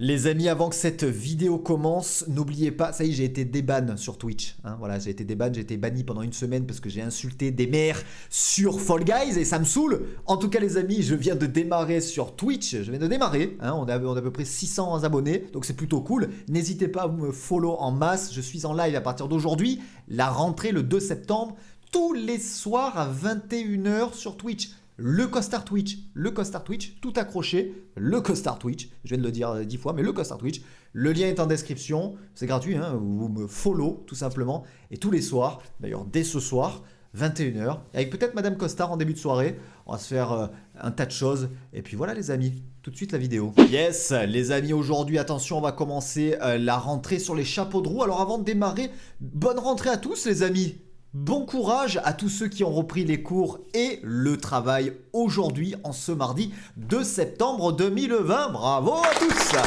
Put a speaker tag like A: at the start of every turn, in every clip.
A: Les amis, avant que cette vidéo commence, n'oubliez pas, ça y est, j'ai été déban sur Twitch. Hein, voilà, j'ai été déban, j'ai été banni pendant une semaine parce que j'ai insulté des mères sur Fall Guys et ça me saoule. En tout cas, les amis, je viens de démarrer sur Twitch. Je viens de démarrer. Hein, on a à peu près 600 abonnés, donc c'est plutôt cool. N'hésitez pas à me follow en masse. Je suis en live à partir d'aujourd'hui. La rentrée le 2 septembre, tous les soirs à 21 h sur Twitch. Le Costard Twitch, tout accroché, le Costard Twitch, je viens de le dire 10 fois, mais le Costard Twitch, le lien est en description, c'est gratuit, hein, vous me follow tout simplement, et tous les soirs, d'ailleurs dès ce soir, 21 h, avec peut-être Madame Costard en début de soirée, on va se faire un tas de choses, et puis voilà les amis, tout de suite la vidéo. Yes, les amis, aujourd'hui, attention, on va commencer la rentrée sur les chapeaux de roue. Alors avant de démarrer, bonne rentrée à tous les amis. Bon courage à tous ceux qui ont repris les cours et le travail aujourd'hui, en ce mardi 2 septembre 2020. Bravo à tous!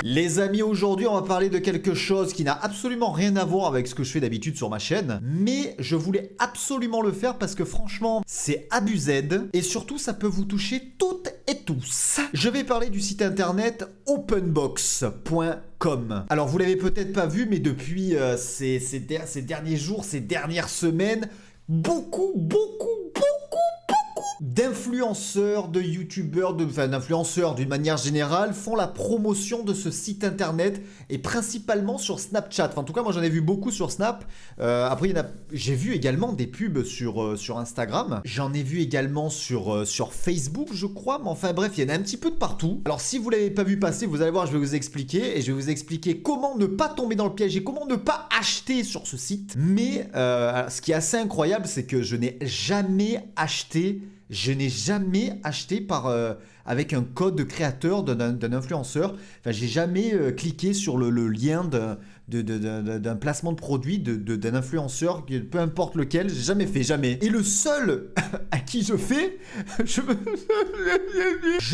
A: Les amis, aujourd'hui, on va parler de quelque chose qui n'a absolument rien à voir avec ce que je fais d'habitude sur ma chaîne, mais je voulais absolument le faire parce que franchement, c'est abusé et surtout, ça peut vous toucher toutes et tous. Je vais parler du site internet openbox.com. Alors, vous l'avez peut-être pas vu, mais depuis ces derniers jours, ces dernières semaines, beaucoup d'influenceurs, de youtubeurs, d'influenceurs d'une manière générale font la promotion de ce site internet et principalement sur Snapchat. Enfin, en tout cas, moi j'en ai vu beaucoup sur Snap. Après, j'ai vu également des pubs sur Instagram. J'en ai vu également sur Facebook, je crois. Mais enfin bref, il y en a un petit peu de partout. Alors si vous ne l'avez pas vu passer, vous allez voir, je vais vous expliquer. Et je vais vous expliquer comment ne pas tomber dans le piège et comment ne pas acheter sur ce site. Mais ce qui est assez incroyable, c'est que je n'ai jamais acheté avec un code de créateur d'un influenceur. Enfin, j'ai jamais cliqué sur le lien d'un placement de produit d'un influenceur, peu importe lequel, j'ai jamais fait, jamais. Et le seul à qui je fais, je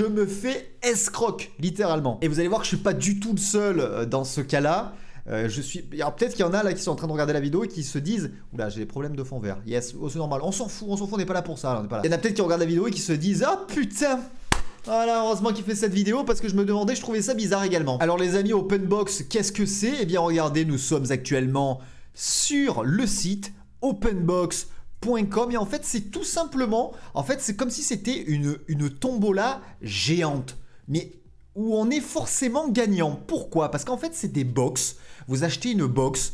A: me fais escroc, littéralement. Et vous allez voir que je suis pas du tout le seul dans ce cas-là. Alors peut-être qu'il y en a là qui sont en train de regarder la vidéo et qui se disent oula, j'ai des problèmes de fond vert. Yes, oh, c'est normal, on s'en fout, on n'est pas là pour ça, on n'est pas là. Il y en a peut-être qui regardent la vidéo et qui se disent ah putain, voilà, heureusement qu'il fait cette vidéo parce que je me demandais, je trouvais ça bizarre également. Alors les amis, Openbox, qu'est-ce que c'est? Eh bien regardez, nous sommes actuellement sur le site openbox.com et en fait c'est tout simplement, c'est comme si c'était une tombola géante. Mais où on est forcément gagnant. Pourquoi? Parce qu'en fait, c'est des box. Vous achetez une box.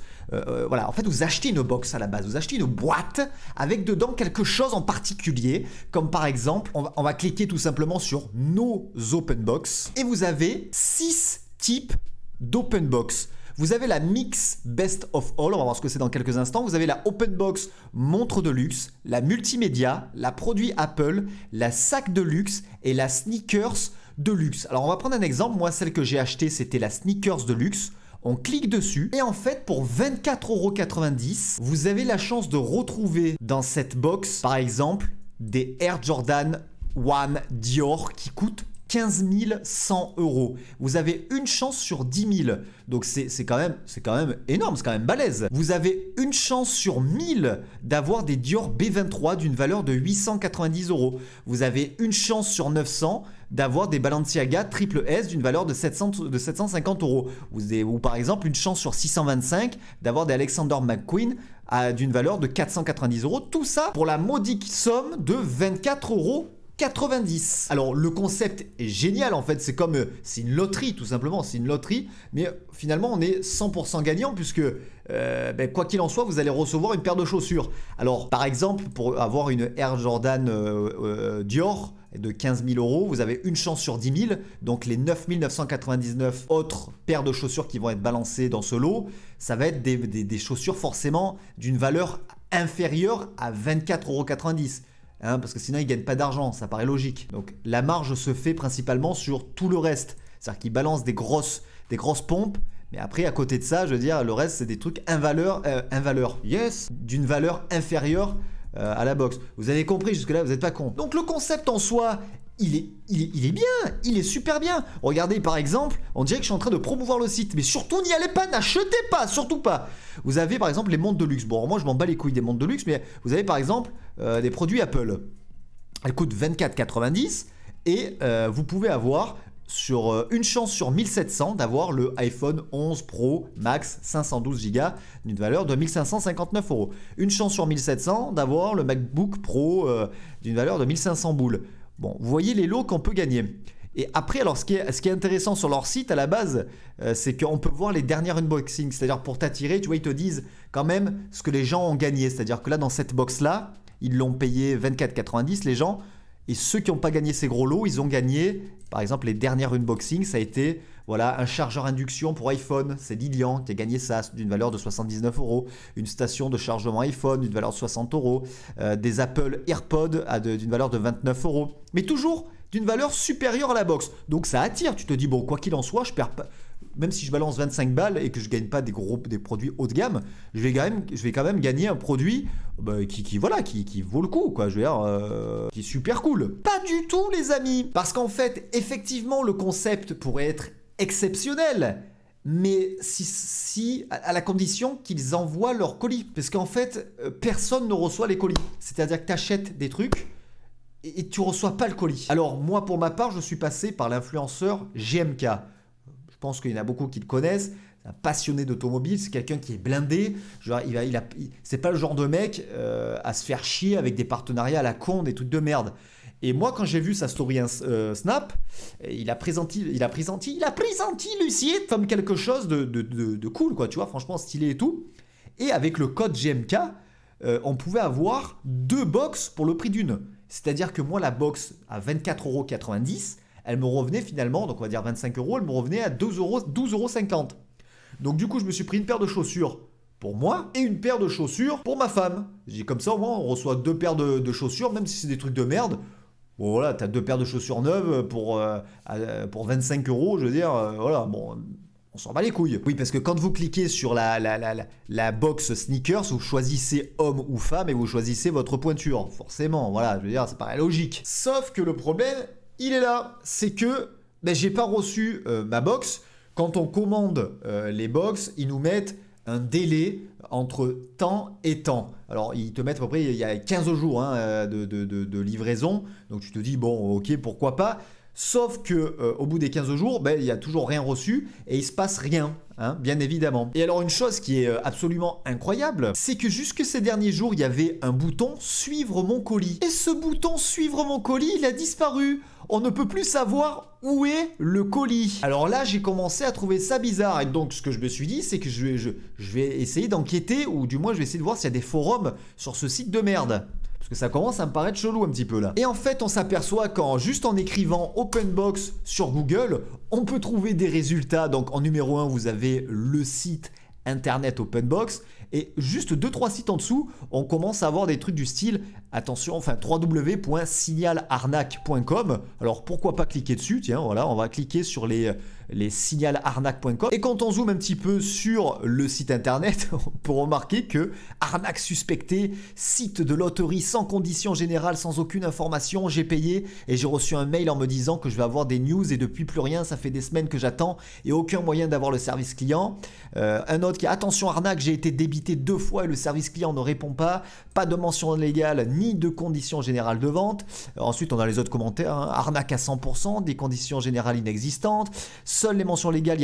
A: Voilà, en fait, vous achetez une box à la base. Vous achetez une boîte avec dedans quelque chose en particulier. Comme par exemple, on va cliquer tout simplement sur nos open box. Et vous avez 6 types d'open box. Vous avez la Mix Best of All, on va voir ce que c'est dans quelques instants. Vous avez la Open Box montre de luxe, la multimédia, la produit Apple, la sac de luxe et la sneakers de luxe. Alors on va prendre un exemple. Moi, celle que j'ai achetée, c'était la sneakers de luxe. On clique dessus et en fait, pour 24,90 €, vous avez la chance de retrouver dans cette box, par exemple, des Air Jordan 1 Dior qui coûtent 15 100 €. Vous avez une chance sur 10 000. Donc c'est quand même énorme, c'est quand même balèze. Vous avez une chance sur 1000 d'avoir des Dior B23 d'une valeur de 890 €. Vous avez une chance sur 900 d'avoir des Balenciaga Triple S d'une valeur de 750 €. Ou par exemple une chance sur 625 d'avoir des Alexander McQueen d'une valeur de 490 €. Tout ça pour la modique somme de 24,90 €. Alors le concept est génial en fait, c'est une loterie tout simplement, c'est une loterie, mais finalement on est 100% gagnant puisque quoi qu'il en soit, vous allez recevoir une paire de chaussures. Alors par exemple, pour avoir une Air Jordan Dior de 15 000 €, vous avez une chance sur 10 000, donc les 9 999 autres paires de chaussures qui vont être balancées dans ce lot, ça va être des chaussures forcément d'une valeur inférieure à 24,90 €. Hein, parce que sinon ils ne gagnent pas d'argent, ça paraît logique. Donc la marge se fait principalement sur tout le reste. C'est-à-dire qu'ils balancent des grosses pompes, mais après à côté de ça, je veux dire, le reste c'est des trucs d'une valeur inférieure à la box. Vous avez compris jusque-là, vous n'êtes pas con. Donc le concept en soi, il est bien, il est super bien. Regardez par exemple, on dirait que je suis en train de promouvoir le site, mais surtout n'y allez pas, n'achetez pas, surtout pas. Vous avez par exemple les montres de luxe. Bon, moi je m'en bats les couilles des montres de luxe, mais vous avez par exemple des produits Apple. Elles coûtent 24,90 € et vous pouvez avoir une chance sur 1700 d'avoir le iPhone 11 Pro Max 512 Go d'une valeur de 1559 euros. Une chance sur 1700 d'avoir le MacBook Pro d'une valeur de 1500 boules. Bon, vous voyez les lots qu'on peut gagner. Et après, alors ce qui est intéressant sur leur site à la base, c'est qu'on peut voir les dernières unboxings. C'est-à-dire pour t'attirer, tu vois, ils te disent quand même ce que les gens ont gagné. C'est-à-dire que là, dans cette box-là, ils l'ont payé 24,90 les gens. Et ceux qui n'ont pas gagné ces gros lots, ils ont gagné, par exemple, les dernières unboxings, ça a été voilà, un chargeur induction pour iPhone, c'est Lilian qui a gagné ça d'une valeur de 79 euros. Une station de chargement iPhone d'une valeur de 60 euros. Des Apple AirPods d'une valeur de 29 euros. Mais toujours d'une valeur supérieure à la box. Donc ça attire, tu te dis, bon, quoi qu'il en soit, je perds pas. Même si je balance 25 balles et que je ne gagne pas des produits haut de gamme, je vais quand même gagner un produit qui vaut le coup, quoi. Je veux dire, qui est super cool. Pas du tout, les amis. Parce qu'en fait, effectivement, le concept pourrait être exceptionnel. Mais à la condition qu'ils envoient leurs colis. Parce qu'en fait, personne ne reçoit les colis. C'est-à-dire que tu achètes des trucs et tu ne reçois pas le colis. Alors moi, pour ma part, je suis passé par l'influenceur GMK. Je pense qu'il y en a beaucoup qui le connaissent. C'est un passionné d'automobile, c'est quelqu'un qui est blindé. Genre, c'est pas le genre de mec à se faire chier avec des partenariats à la con, des trucs de merde. Et moi, quand j'ai vu sa story Snap, il a présenté Lucien comme quelque chose de cool, quoi. Tu vois, franchement stylé et tout. Et avec le code GMK, on pouvait avoir 2 box pour le prix d'une. C'est-à-dire que moi, la box à 24,90 €, elle me revenait finalement, donc on va dire 25 €, elle me revenait à 12,50 €. Donc du coup, je me suis pris une paire de chaussures pour moi et une paire de chaussures pour ma femme. J'ai dit comme ça, au moins, on reçoit 2 paires de chaussures, même si c'est des trucs de merde. Bon voilà, t'as 2 paires de chaussures neuves pour 25 €, je veux dire, voilà, bon... On s'en bat les couilles. Oui, parce que quand vous cliquez sur la box sneakers, vous choisissez homme ou femme et vous choisissez votre pointure. Forcément, voilà, je veux dire, ça paraît logique. Sauf que le problème, il est là. C'est que j'ai pas reçu ma box. Quand on commande les box, ils nous mettent un délai entre temps et temps. Alors, ils te mettent à peu près, il y a 15 jours de livraison. Donc, tu te dis, bon, ok, pourquoi pas. Sauf que au bout des 15 jours, il n'y a toujours rien reçu et il se passe rien, hein, bien évidemment. Et alors une chose qui est absolument incroyable, c'est que jusque ces derniers jours, il y avait un bouton suivre mon colis. Et ce bouton suivre mon colis, il a disparu. On ne peut plus savoir où est le colis. Alors là, j'ai commencé à trouver ça bizarre. Et donc, ce que je me suis dit, c'est que je vais essayer d'enquêter, ou du moins, je vais essayer de voir s'il y a des forums sur ce site de merde. Parce que ça commence à me paraître chelou un petit peu là. Et en fait, on s'aperçoit juste en écrivant Openbox sur Google, on peut trouver des résultats. Donc en numéro 1, vous avez le site internet Openbox. Et juste 2-3 sites en dessous, on commence à avoir des trucs du style, attention, enfin www.signalarnaque.com. Alors pourquoi pas cliquer dessus? Tiens, voilà, on va cliquer sur les signalarnaque.com. Et quand on zoome un petit peu sur le site internet, on peut remarquer que arnaque suspectée, site de loterie sans conditions générales, sans aucune information, j'ai payé et j'ai reçu un mail en me disant que je vais avoir des news et depuis plus rien, ça fait des semaines que j'attends et aucun moyen d'avoir le service client. Un autre qui a attention arnaque, j'ai été débité 2 fois et le service client ne répond pas de mention légale ni de conditions générales de vente. Ensuite on a les autres commentaires, hein. Arnaque à 100%, des conditions générales inexistantes. Seules les mentions légales,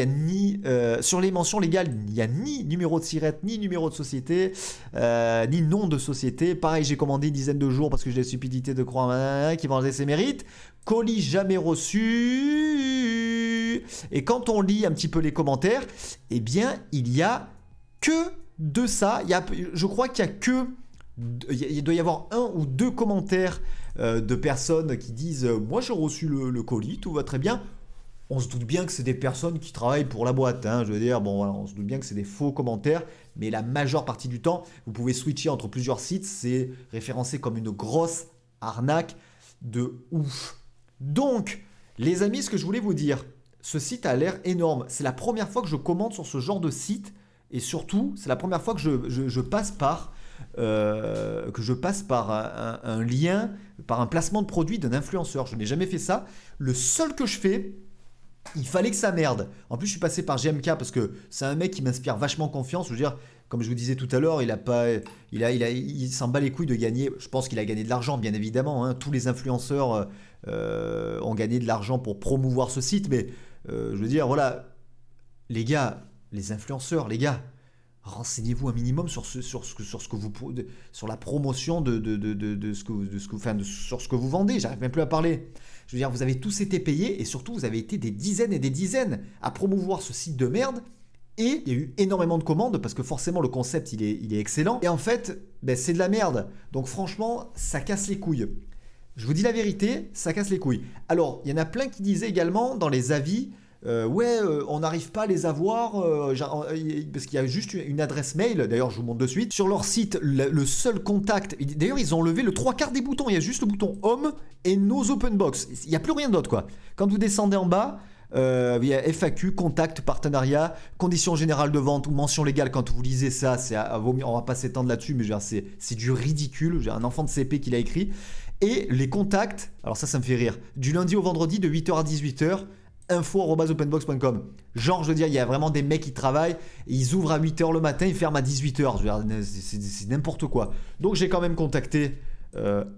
A: sur les mentions légales, il n'y a ni numéro de SIRET, ni numéro de société, ni nom de société. Pareil, j'ai commandé une dizaine de jours parce que j'ai la stupidité de croire qu'il vendait ses mérites. Colis jamais reçu. Et quand on lit un petit peu les commentaires, eh bien, il y a que de ça. Je crois qu'il y a que... Il doit y avoir 1 ou 2 commentaires de personnes qui disent « Moi, j'ai reçu le colis, tout va très bien ». On se doute bien que c'est des personnes qui travaillent pour la boîte, hein, je veux dire, bon voilà, on se doute bien que c'est des faux commentaires, mais la majeure partie du temps, vous pouvez switcher entre plusieurs sites, c'est référencé comme une grosse arnaque de ouf. Donc, les amis, ce que je voulais vous dire, ce site a l'air énorme. C'est la première fois que je commande sur ce genre de site, et surtout, c'est la première fois que je passe par un lien, par un placement de produit d'un influenceur. Je n'ai jamais fait ça. Le seul que je fais, Il fallait que ça merde. En plus, je suis passé par GMK parce que c'est un mec qui m'inspire vachement confiance. Je veux dire, comme je vous disais tout à l'heure, il s'en bat les couilles de gagner. Je pense qu'il a gagné de l'argent, bien évidemment. Hein. Tous les influenceurs ont gagné de l'argent pour promouvoir ce site. Mais je veux dire, voilà, les gars, les influenceurs, les gars, renseignez-vous un minimum sur la promotion sur ce que vous vendez. J'arrive même plus à parler. Je veux dire, vous avez tous été payés et surtout, vous avez été des dizaines et des dizaines à promouvoir ce site de merde. Et il y a eu énormément de commandes parce que forcément, le concept, il est excellent. Et en fait, ben, c'est de la merde. Donc franchement, ça casse les couilles. Je vous dis la vérité, ça casse les couilles. Alors, il y en a plein qui disaient également dans les avis, on n'arrive pas à les avoir parce qu'il y a juste une adresse mail. D'ailleurs, je vous montre de suite. Sur leur site, le seul contact. D'ailleurs, ils ont levé le 3/4 des boutons. Il y a juste le bouton Home et Nos Open Box. Il n'y a plus rien d'autre, quoi. Quand vous descendez en bas, il y a FAQ, contact, partenariat, conditions générales de vente ou mention légale. Quand vous lisez ça, on va pas s'étendre là-dessus, mais c'est du ridicule. J'ai un enfant de CP qui l'a écrit. Et les contacts, alors ça me fait rire. Du lundi au vendredi de 8h à 18h. info@openbox.com. Genre, je veux dire, il y a vraiment des mecs qui travaillent, ils ouvrent à 8h le matin, ils ferment à 18h. C'est n'importe quoi. Donc, j'ai quand même contacté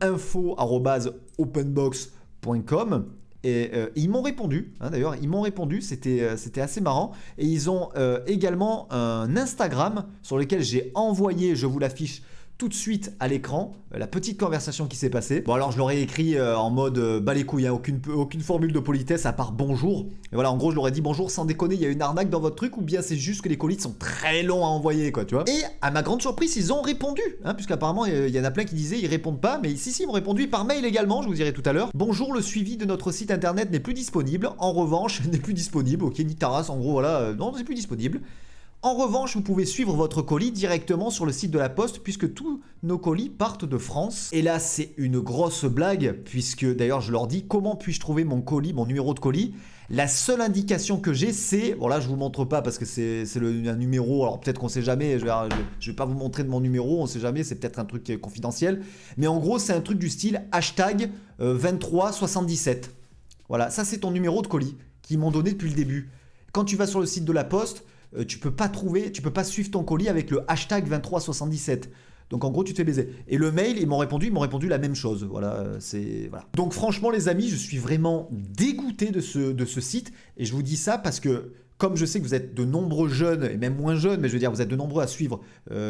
A: info@openbox.com et ils m'ont répondu. Hein, d'ailleurs, ils m'ont répondu, c'était assez marrant. Et ils ont également un Instagram sur lequel j'ai envoyé, je vous l'affiche tout de suite à l'écran, la petite conversation qui s'est passée. Bon, alors je l'aurais écrit en mode bas les couilles, hein, aucune formule de politesse à part bonjour. Et voilà, en gros, je leur ai dit bonjour, sans déconner, il y a une arnaque dans votre truc ou bien c'est juste que les colis sont très longs à envoyer, quoi, tu vois. Et à ma grande surprise, ils ont répondu, hein, puisqu'apparemment, il y en a plein qui disaient ils répondent pas, mais si, ils m'ont répondu par mail également, je vous dirai tout à l'heure. Bonjour, le suivi de notre site internet n'est plus disponible. En revanche, n'est plus disponible. Ok, ni Taras, en gros, voilà, non, c'est plus disponible. En revanche, vous pouvez suivre votre colis directement sur le site de la Poste puisque tous nos colis partent de France. Et là, c'est une grosse blague puisque d'ailleurs, je leur dis comment puis-je trouver mon colis, mon numéro de colis. La seule indication que j'ai, c'est... Bon là, je vous montre pas parce que c'est un numéro, alors peut-être qu'on sait jamais, je vais pas vous montrer de mon numéro, on sait jamais, c'est peut-être un truc confidentiel. Mais en gros, c'est un truc du style hashtag 2377. Voilà, ça c'est ton numéro de colis qu'ils m'ont donné depuis le début. Quand tu vas sur le site de la Poste, tu peux pas suivre ton colis avec le hashtag 2377. Donc en gros, tu te fais baiser. Et le mail, ils m'ont répondu la même chose. Voilà, voilà. Donc franchement, les amis, je suis vraiment dégoûté de ce site. Et je vous dis ça parce que, comme je sais que vous êtes de nombreux jeunes, et même moins jeunes, mais je veux dire, vous êtes de nombreux à suivre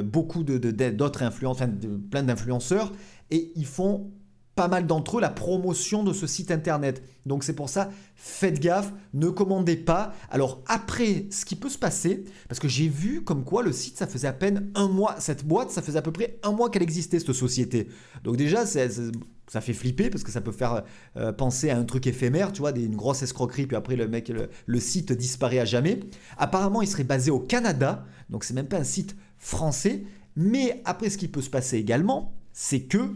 A: beaucoup d'autres influenceurs, plein d'influenceurs, et ils font pas mal d'entre eux la promotion de ce site internet. Donc c'est pour ça, faites gaffe, ne commandez pas. Alors après, ce qui peut se passer, parce que j'ai vu comme quoi le site, ça faisait à peine un mois, cette boîte, ça faisait à peu près un mois qu'elle existait, cette société. Donc déjà, ça fait flipper parce que ça peut faire penser à un truc éphémère, tu vois, une grosse escroquerie, puis après le site disparaît à jamais. Apparemment, il serait basé au Canada, donc c'est même pas un site français. Mais après, ce qui peut se passer également, c'est que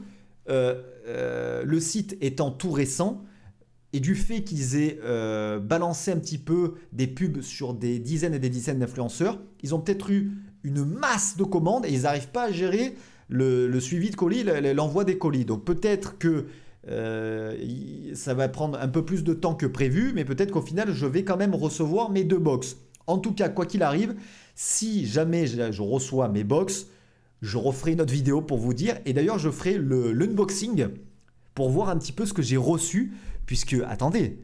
A: le site étant tout récent et du fait qu'ils aient balancé un petit peu des pubs sur des dizaines et des dizaines d'influenceurs, ils ont peut-être eu une masse de commandes et ils n'arrivent pas à gérer le suivi de colis, l'envoi des colis. Donc peut-être que ça va prendre un peu plus de temps que prévu, mais peut-être qu'au final, je vais quand même recevoir mes 2 box. En tout cas, quoi qu'il arrive, si jamais je reçois mes box, je referai une autre vidéo pour vous dire. Et d'ailleurs, je ferai l'unboxing pour voir un petit peu ce que j'ai reçu. Puisque, attendez,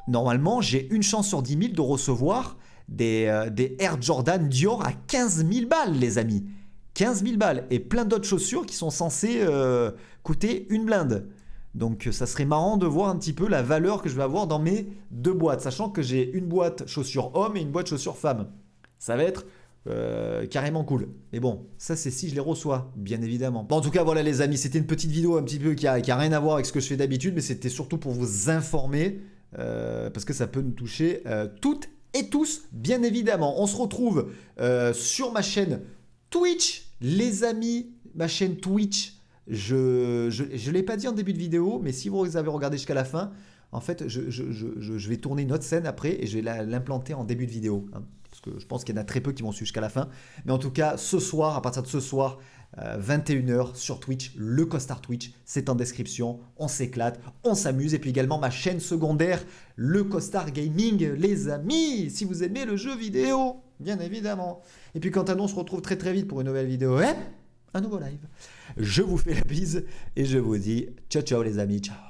A: normalement, j'ai une chance sur 10 000 de recevoir des Air Jordan Dior à 15 000 balles, les amis. 15 000 balles. Et plein d'autres chaussures qui sont censées coûter une blinde. Donc, ça serait marrant de voir un petit peu la valeur que je vais avoir dans mes 2 boîtes. Sachant que j'ai une boîte chaussures hommes et une boîte chaussures femmes. Ça va être... carrément cool. Mais bon, ça c'est si je les reçois, bien évidemment. Bon, en tout cas, voilà les amis, c'était une petite vidéo un petit peu qui a rien à voir avec ce que je fais d'habitude, mais c'était surtout pour vous informer, parce que ça peut nous toucher toutes et tous, bien évidemment. On se retrouve sur ma chaîne Twitch, les amis, ma chaîne Twitch. Je l'ai pas dit en début de vidéo, mais si vous avez regardé jusqu'à la fin, en fait, je vais tourner une autre scène après et je vais l'implanter en début de vidéo. Hein. parce que je pense qu'il y en a très peu qui vont suivre jusqu'à la fin. Mais en tout cas, ce soir, à partir de ce soir, 21h sur Twitch, le Costard Twitch, c'est en description, on s'éclate, on s'amuse. Et puis également ma chaîne secondaire, le Costard Gaming, les amis, si vous aimez le jeu vidéo, bien évidemment. Et puis quant à nous, on se retrouve très très vite pour une nouvelle vidéo et un nouveau live. Je vous fais la bise et je vous dis ciao ciao les amis, ciao.